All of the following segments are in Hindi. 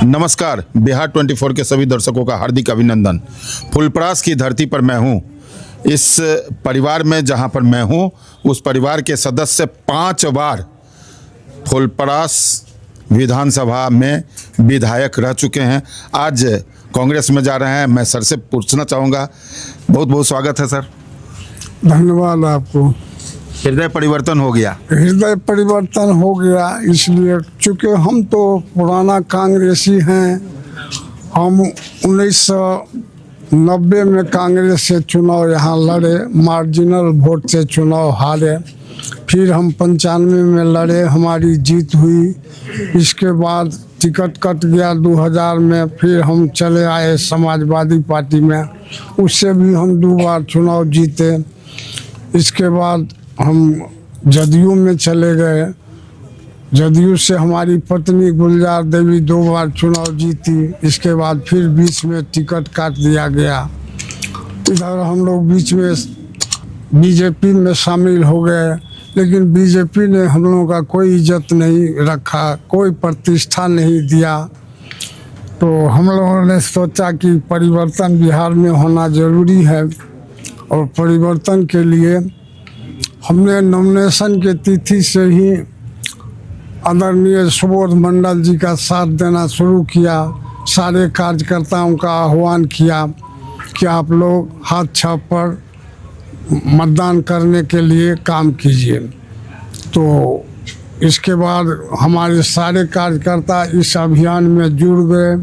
नमस्कार, बिहार 24 के सभी दर्शकों का हार्दिक अभिनंदन। फुलपरास की धरती पर मैं हूँ। इस परिवार में जहाँ पर मैं हूँ, उस परिवार के सदस्य 5 बार फुलपरास विधानसभा में विधायक रह चुके हैं। आज कांग्रेस में जा रहे हैं। मैं सर से पूछना चाहूँगा, बहुत बहुत स्वागत है सर। धन्यवाद आपको। हृदय परिवर्तन हो गया। हृदय परिवर्तन हो गया इसलिए चूँकि हम तो पुराना कांग्रेसी हैं। हम 1990 में कांग्रेस से चुनाव यहाँ लड़े, मार्जिनल वोट से चुनाव हारे। फिर हम 95 में लड़े, हमारी जीत हुई। इसके बाद टिकट कट गया 2000 में। फिर हम चले आए समाजवादी पार्टी में, उससे भी हम 2 बार चुनाव जीते। इसके बाद हम जदयू में चले गए। जदयू से हमारी पत्नी गुलजार देवी 2 बार चुनाव जीती। इसके बाद फिर बीच में टिकट काट दिया गया। इधर हम लोग बीच में बीजेपी में शामिल हो गए, लेकिन बीजेपी ने हम लोगों का कोई इज्जत नहीं रखा, कोई प्रतिष्ठा नहीं दिया। तो हम लोगों ने सोचा कि परिवर्तन बिहार में होना ज़रूरी है, और परिवर्तन के लिए हमने नॉमिनेशन के तिथि से ही आदरणीय सुबोध मंडल जी का साथ देना शुरू किया। सारे कार्यकर्ताओं का आह्वान किया कि आप लोग हाथ छाप पर मतदान करने के लिए काम कीजिए। तो इसके बाद हमारे सारे कार्यकर्ता इस अभियान में जुड़ गए।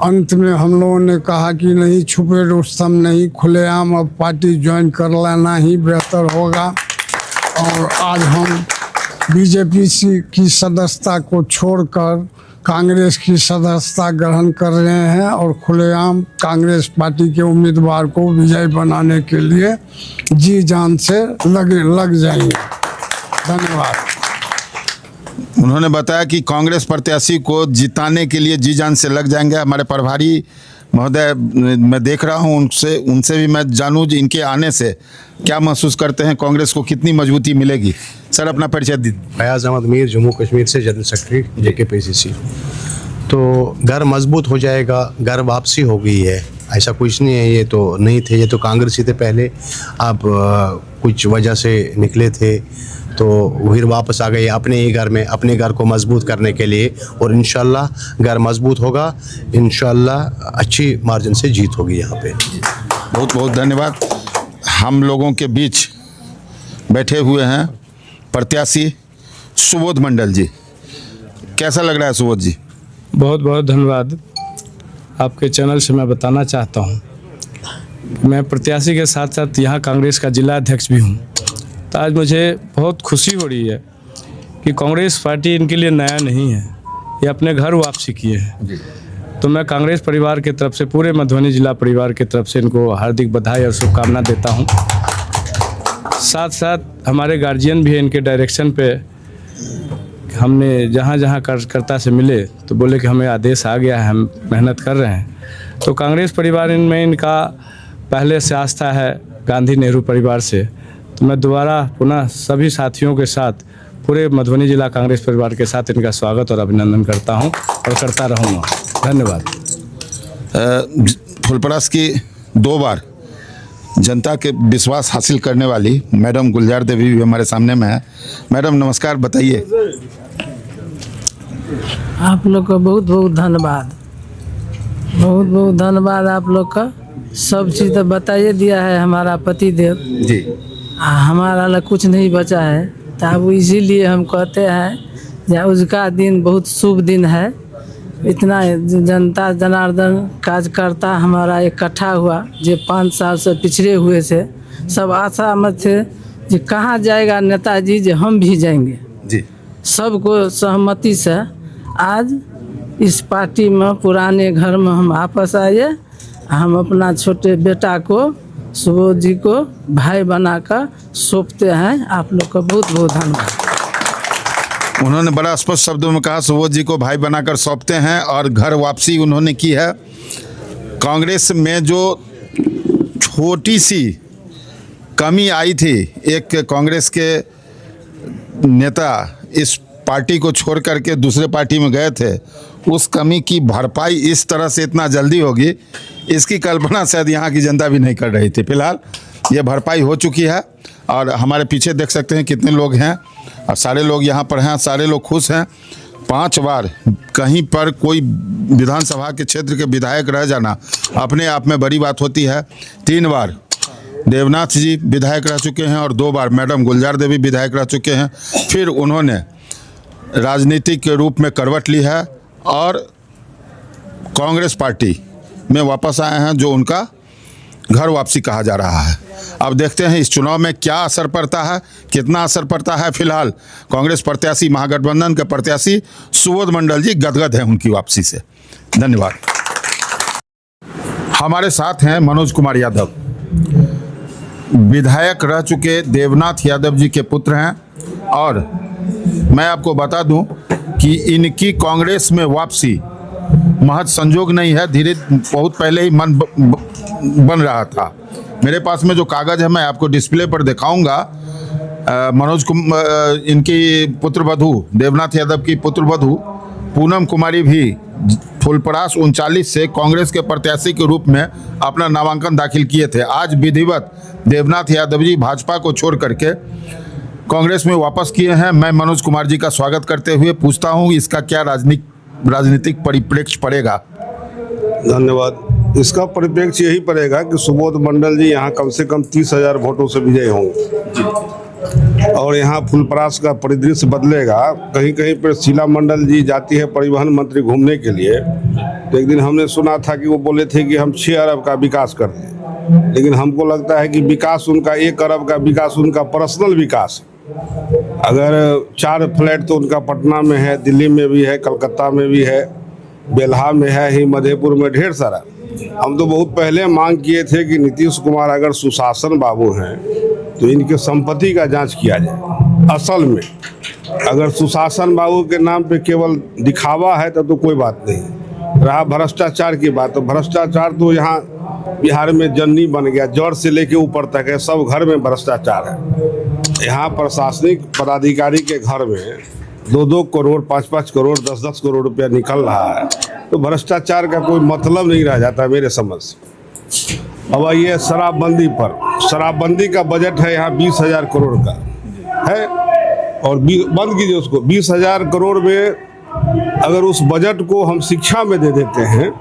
अंत में हम लोगों ने कहा कि नहीं, छुपे रुस्तम नहीं, खुलेआम अब पार्टी ज्वाइन कर लेना ही बेहतर होगा। और आज हम बीजेपी की सदस्यता को छोड़कर कांग्रेस की सदस्यता ग्रहण कर रहे हैं, और खुलेआम कांग्रेस पार्टी के उम्मीदवार को विजयी बनाने के लिए जी जान से लग जाएंगे। धन्यवाद। उन्होंने बताया कि कांग्रेस प्रत्याशी को जिताने के लिए जी जान से लग जाएंगे। हमारे प्रभारी महोदय मैं देख रहा हूं, उनसे भी मैं जानूं जी इनके आने से क्या महसूस करते हैं, कांग्रेस को कितनी मजबूती मिलेगी। सर अपना परिचय दीजिए। फयाज अहमद मीर, जम्मू कश्मीर से जनरल सेक्रेटरी JKPCC। तो घर मजबूत हो जाएगा, घर वापसी हो गई है, ऐसा कुछ नहीं है। ये तो नहीं थे, ये तो कांग्रेसी थे पहले, आप कुछ वजह से निकले थे तो फिर वापस आ गए अपने ही घर में, अपने घर को मजबूत करने के लिए। और इंशाल्लाह घर मजबूत होगा, इंशाल्लाह अच्छी मार्जिन से जीत होगी यहाँ पे। बहुत बहुत धन्यवाद। हम लोगों के बीच बैठे हुए हैं प्रत्याशी सुबोध मंडल जी। कैसा लग रहा है सुबोध जी? बहुत बहुत धन्यवाद। आपके चैनल से मैं बताना चाहता हूँ, मैं प्रत्याशी के साथ साथ यहाँ कांग्रेस का जिला अध्यक्ष भी हूँ। तो आज मुझे बहुत खुशी हो रही है कि कांग्रेस पार्टी इनके लिए नया नहीं है, ये अपने घर वापसी किए हैं। तो मैं कांग्रेस परिवार की तरफ से, पूरे मधुबनी जिला परिवार की तरफ से इनको हार्दिक बधाई और शुभकामना देता हूँ। साथ साथ हमारे गार्जियन भी हैं, इनके डायरेक्शन पे हमने जहाँ जहाँ कार्यकर्ता से मिले तो बोले कि हमें आदेश आ गया है, हम मेहनत कर रहे हैं। तो कांग्रेस परिवार इनमें इनका पहले से आस्था है, गांधी नेहरू परिवार से। तो मैं दोबारा पुनः सभी साथियों के साथ, पूरे मधुबनी जिला कांग्रेस परिवार के साथ इनका स्वागत और अभिनंदन करता हूं और करता रहूँगा। धन्यवाद। फुलपरास की 2 बार जनता के विश्वास हासिल करने वाली मैडम गुलजार देवी भी हमारे सामने में है। मैडम नमस्कार, बताइए। आप लोग का बहुत बहुत धन्यवाद, बहुत बहुत धन्यवाद आप लोग का। सब चीज़ तो बताइए दिया है हमारा पतिदेव जी। हमारा ला कुछ नहीं बचा है। तो अब इसीलिए हम कहते हैं या उसका दिन बहुत शुभ दिन है। इतना जनता जनार्दन कार्यकर्ता हमारा इकट्ठा हुआ, जो 5 साल से पिछड़े हुए थे। सब आशा मत थे कि कहाँ जाएगा नेताजी, जो हम भी जाएंगे जी। सबको सहमति से आज इस पार्टी में, पुराने घर में हम वापस आए। हम अपना छोटे बेटा को, सुबोध जी को भाई बनाकर सौंपते हैं। आप लोग का बहुत बहुत धन्यवाद। उन्होंने बड़ा स्पष्ट शब्दों में कहा, सुबोध जी को भाई बनाकर सौंपते हैं, और घर वापसी उन्होंने की है। कांग्रेस में जो छोटी सी कमी आई थी, एक कांग्रेस के नेता इस पार्टी को छोड़ करके दूसरे पार्टी में गए थे, उस कमी की भरपाई इस तरह से इतना जल्दी होगी, इसकी कल्पना शायद यहाँ की जनता भी नहीं कर रही थी। फिलहाल ये भरपाई हो चुकी है और हमारे पीछे देख सकते हैं कितने लोग हैं और सारे लोग यहाँ पर हैं, सारे लोग खुश हैं। 5 बार कहीं पर कोई विधानसभा के क्षेत्र के विधायक रह जाना अपने आप में बड़ी बात होती है। 3 बार देवनाथ जी विधायक रह चुके हैं और 2 बार मैडम गुलजार देवी विधायक रह चुके हैं। फिर उन्होंने राजनीति के रूप में करवट ली है और कांग्रेस पार्टी में वापस आए हैं, जो उनका घर वापसी कहा जा रहा है। अब देखते हैं इस चुनाव में क्या असर पड़ता है, कितना असर पड़ता है। फिलहाल कांग्रेस प्रत्याशी, महागठबंधन के प्रत्याशी सुबोध मंडल जी गदगद हैं उनकी वापसी से। धन्यवाद। हमारे साथ हैं मनोज कुमार यादव, विधायक रह चुके देवनाथ यादव जी के पुत्र हैं और मैं आपको बता दूं कि इनकी कांग्रेस में वापसी महज संजोग नहीं है, धीरे बहुत पहले ही मन बन रहा था। मेरे पास में जो कागज़ है मैं आपको डिस्प्ले पर दिखाऊंगा। मनोज इनकी पुत्रवधू, देवनाथ यादव की पुत्रवधू पूनम कुमारी भी फुलपरास 39 से कांग्रेस के प्रत्याशी के रूप में अपना नामांकन दाखिल किए थे। आज विधिवत देवनाथ यादव जी भाजपा को छोड़ करके कांग्रेस में वापस किए हैं। मैं मनोज कुमार जी का स्वागत करते हुए पूछता हूं इसका क्या राजनीतिक परिप्रेक्ष्य पड़ेगा। धन्यवाद। इसका परिप्रेक्ष्य यही पड़ेगा कि सुबोध मंडल जी यहाँ कम से कम 30,000 वोटों से विजयी होंगे और यहाँ फुलपरास का परिदृश्य बदलेगा। कहीं कहीं पर शीला मंडल जी जाती है परिवहन मंत्री घूमने के लिए, तो एक दिन हमने सुना था कि वो बोले थे कि हम 6 अरब का विकास कर दें, लेकिन हमको लगता है कि विकास उनका 1 अरब का विकास उनका पर्सनल विकास है। अगर 4 फ्लैट तो उनका पटना में है, दिल्ली में भी है, कलकत्ता में भी है, बेल्हा में है, ही मधेपुर में ढेर सारा। हम तो बहुत पहले मांग किए थे कि नीतीश कुमार अगर सुशासन बाबू हैं तो इनके संपत्ति का जांच किया जाए। असल में अगर सुशासन बाबू के नाम पे केवल दिखावा है तो कोई बात नहीं। रहा भ्रष्टाचार की बात, तो भ्रष्टाचार तो यहाँ बिहार में जन्नी बन गया, जड़ से लेके ऊपर तक है, सब घर में भ्रष्टाचार है। यहाँ प्रशासनिक पदाधिकारी के घर में 2-2 करोड़, 5-5 करोड़, 10-10 करोड़ रुपया निकल रहा है, तो भ्रष्टाचार का कोई मतलब नहीं रह जाता मेरे समझ से। अब ये शराबबंदी पर, शराबबंदी का बजट है यहाँ 20,000 करोड़ का है और बंद कीजिए उसको। 20,000 करोड़ में अगर उस बजट को हम शिक्षा में दे देते हैं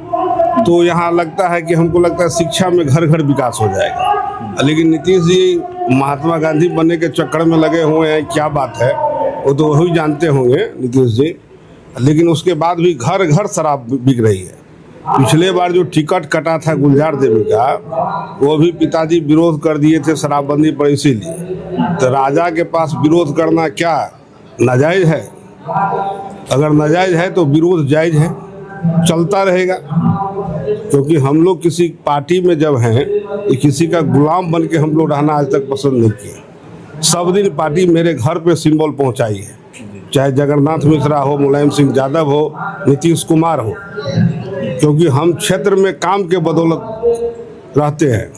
तो यहाँ लगता है कि हमको लगता है शिक्षा में घर घर विकास हो जाएगा। लेकिन नीतीश जी महात्मा गांधी बनने के चक्कर में लगे हुए हैं, क्या बात है वो तो वही जानते होंगे नीतीश जी। लेकिन उसके बाद भी घर घर शराब बिक रही है। पिछले बार जो टिकट कटा था गुलजार देवी का, वो भी पिताजी विरोध कर दिए थे शराबबंदी पर, इसीलिए। तो राजा के पास विरोध करना क्या नाजायज है? अगर नाजायज है तो विरोध जायज है, चलता रहेगा। क्योंकि हम लोग किसी पार्टी में जब हैं तो किसी का गुलाम बन के हम लोग रहना आज तक पसंद नहीं किया। सब दिन पार्टी मेरे घर पे सिंबल पहुंचाई है, चाहे जगन्नाथ मिश्रा हो, मुलायम सिंह यादव हो, नीतीश कुमार हो, क्योंकि हम क्षेत्र में काम के बदौलत रहते हैं।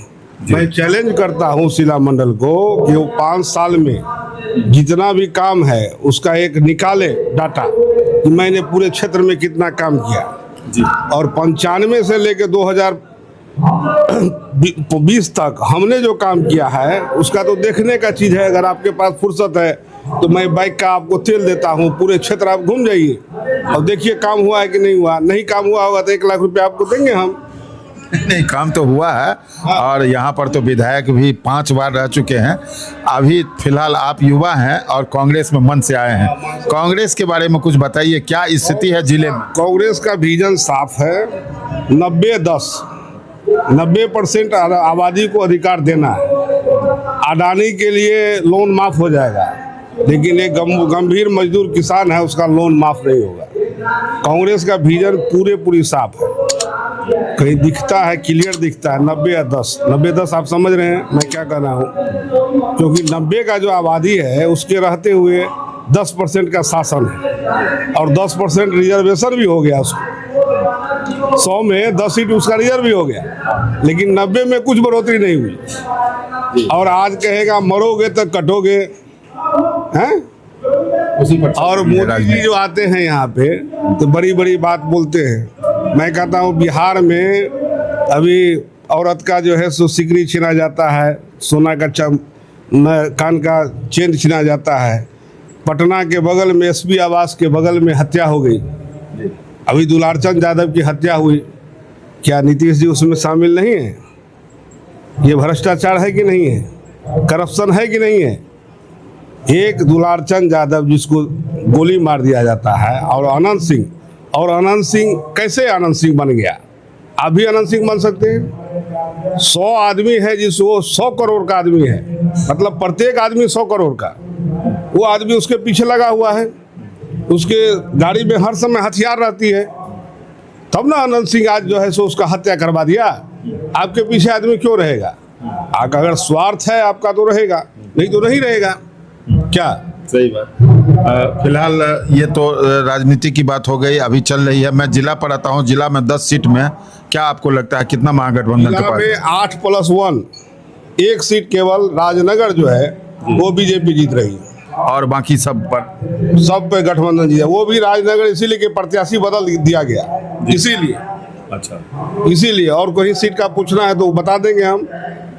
मैं चैलेंज करता हूं शीला मंडल को कि वो 5 साल में जितना भी काम है उसका एक निकाले डाटा कि मैंने पूरे क्षेत्र में कितना काम किया और 95 से लेकर 2020 तक हमने जो काम किया है उसका तो देखने का चीज़ है। अगर आपके पास फुर्सत है तो मैं बाइक का आपको तेल देता हूँ, पूरे क्षेत्र आप घूम जाइए और देखिए काम हुआ है कि नहीं हुआ। नहीं काम हुआ होगा तो 1 लाख रुपया आपको देंगे हम। नहीं, काम तो हुआ है और यहाँ पर तो विधायक भी 5 बार रह चुके हैं। अभी फिलहाल आप युवा हैं और कांग्रेस में मन से आए हैं, कांग्रेस के बारे में कुछ बताइए, क्या स्थिति है जिले में? कांग्रेस का विजन साफ है, 90% आबादी को अधिकार देना है। अडानी के लिए लोन माफ हो जाएगा, लेकिन एक गंभीर मजदूर किसान है उसका लोन माफ नहीं होगा। कांग्रेस का विजन पूरी साफ है, कहीं दिखता है, क्लियर दिखता है। 90 या 10, 90-10 आप समझ रहे हैं मैं क्या कर रहा हूँ? क्योंकि 90 का जो आबादी है उसके रहते हुए 10% का शासन है और 10% रिजर्वेशन भी हो गया उसको। 100 में 10 सीट उसका रिजर्व भी हो गया, लेकिन 90 में कुछ बढ़ोतरी नहीं हुई। और आज कहेगा मरोगे तो कटोगे हैं। उसी पर और मोदी जी जो आते हैं यहाँ पे तो बड़ी बड़ी बात बोलते हैं। मैं कहता हूँ बिहार में अभी औरत का जो है सो सिकरी छीना जाता है, सोना का कान का चेन छीना जाता है। पटना के बगल में एसपी आवास के बगल में हत्या हो गई। अभी दुलारचंद यादव की हत्या हुई, क्या नीतीश जी उसमें शामिल नहीं है? ये भ्रष्टाचार है कि नहीं है? करप्शन है कि नहीं है? एक दुलारचंद यादव जिसको गोली मार दिया जाता है, और अनंत सिंह कैसे अनंत सिंह बन गया? आप भी अनंत सिंह बन सकते हैं। 100 आदमी है जिसको 100 करोड़ का आदमी है, मतलब प्रत्येक आदमी 100 करोड़ का, वो आदमी उसके पीछे लगा हुआ है, उसके गाड़ी में हर समय हथियार रहती है, तब ना अनंत सिंह आज जो है सो उसका हत्या करवा दिया। आपके पीछे आदमी क्यों रहेगा? आपका अगर स्वार्थ है आपका तो रहेगा, नहीं तो नहीं रहेगा। क्या सही बात। फिलहाल ये तो राजनीति की बात हो गई, अभी चल रही है। मैं जिला पर आता हूँ, जिला में 10 सीट में क्या आपको लगता है कितना महागठबंधन के जिला पास? में 8+1 एक सीट केवल राजनगर जो है वो बीजेपी जीत रही है, और बाकी सब पे गठबंधन जीता। वो भी राजनगर इसीलिए कि प्रत्याशी बदल दिया गया, इसीलिए। अच्छा, इसीलिए और कोई सीट का पूछना है तो बता देंगे हम।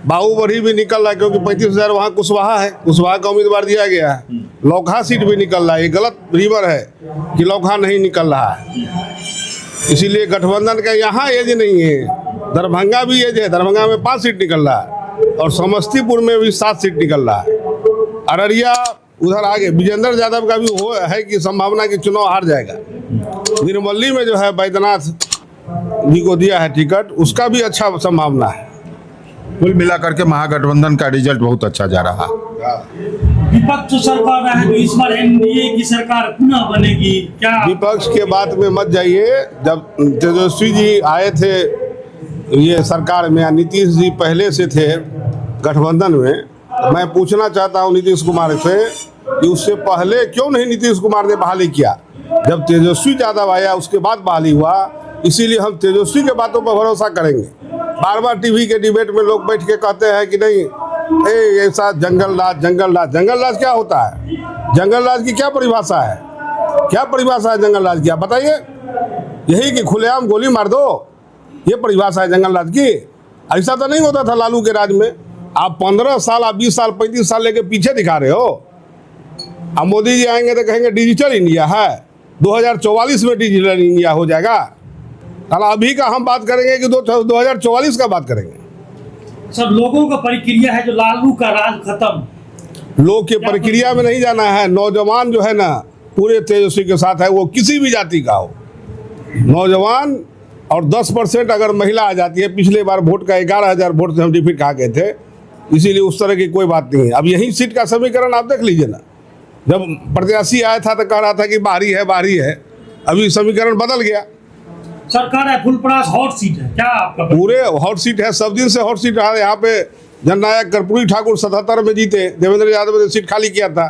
बाहुबली भी निकल रहा है क्योंकि 35,000 वहाँ कुशवाहा है, कुशवाहा का उम्मीदवार दिया गया है। लौकहा सीट भी निकल रहा है, ये गलत रीवर है कि लौकहा नहीं निकल रहा है। इसीलिए गठबंधन का यहाँ एज नहीं है। दरभंगा भी एज है, दरभंगा में 5 सीट निकल रहा है, और समस्तीपुर में भी 7 सीट निकल रहा है। अररिया उधर आगे विजेंद्र यादव का भी हो है कि संभावना कि चुनाव हार जाएगा। निर्मली में जो है बैद्यनाथ जी को दिया है टिकट, उसका भी अच्छा संभावना है। कुल मिलाकर के महागठबंधन का रिजल्ट बहुत अच्छा जा रहा। विपक्ष सरकार है जो इस बार एनडीए की सरकार पुनः बनेगी क्या? विपक्ष के बात में मत जाइए। जब तेजस्वी जी आए थे ये सरकार में, नीतीश जी पहले से थे गठबंधन में, तो मैं पूछना चाहता हूं नीतीश कुमार से कि उससे पहले क्यों नहीं नीतीश कुमार ने बहाली किया? जब तेजस्वी यादव आया उसके बाद बहाली हुआ। इसीलिए हम तेजस्वी के बातों पर भरोसा करेंगे। बार बार टीवी के डिबेट में लोग बैठ के कहते हैं कि नहीं ऐसा जंगल राज क्या होता है? जंगल राज की क्या परिभाषा है? क्या परिभाषा है जंगल राज की? आप बताइए। यही कि खुलेआम गोली मार दो, ये परिभाषा है जंगल राज की? ऐसा तो नहीं होता था लालू के राज में। आप 15 साल, आप 20 साल, 35 साल लेके पीछे दिखा रहे हो। अब मोदी जी आएंगे तो कहेंगे डिजिटल इंडिया है, 2044 में डिजिटल इंडिया हो जाएगा। अभी का हम बात करेंगे कि 2044 का बात करेंगे। सब लोगों का प्रक्रिया है जो लालू का राज खत्म। लोग के प्रक्रिया में नहीं जाना है। नौजवान जो है ना पूरे तेजस्वी के साथ है, वो किसी भी जाति का हो नौजवान। और 10% अगर महिला आ जाती है, पिछले बार वोट का 11,000 वोट से हम डिफीट खा गए थे, इसीलिए उस तरह की कोई बात नहीं है। अब यही सीट का समीकरण आप देख लीजिए ना। जब प्रत्याशी आया था तो कह रहा था कि बाहरी है, अभी समीकरण बदल गया। सरकार है फुलपरास हॉट सीट है क्या आपका? पूरे हॉट सीट है, सब दिन से हॉट सीट रहा है। यहाँ पे जननायक कर्पूरी ठाकुर 77 में जीते, देवेंद्र यादव ने सीट खाली किया था,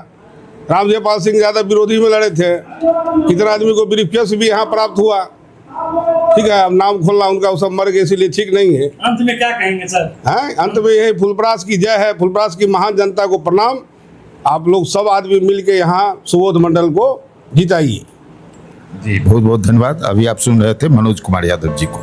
रामजयपाल सिंह यादव विरोधी में लड़े थे। कितना आदमी को ब्रीफकेस भी यहाँ प्राप्त हुआ। ठीक है, अब नाम खोलना उनका, वो सब मर गए, इसीलिए ठीक नहीं है। अंत में क्या कहेंगे सर? हैं अंत में यही फुलपरास की जय है, फुलपरास की महान जनता को प्रणाम। आप लोग सब आदमी मिल के यहाँ सुबोध मंडल को जिताइए। जी बहुत बहुत धन्यवाद। अभी आप सुन रहे थे मनोज कुमार यादव जी को।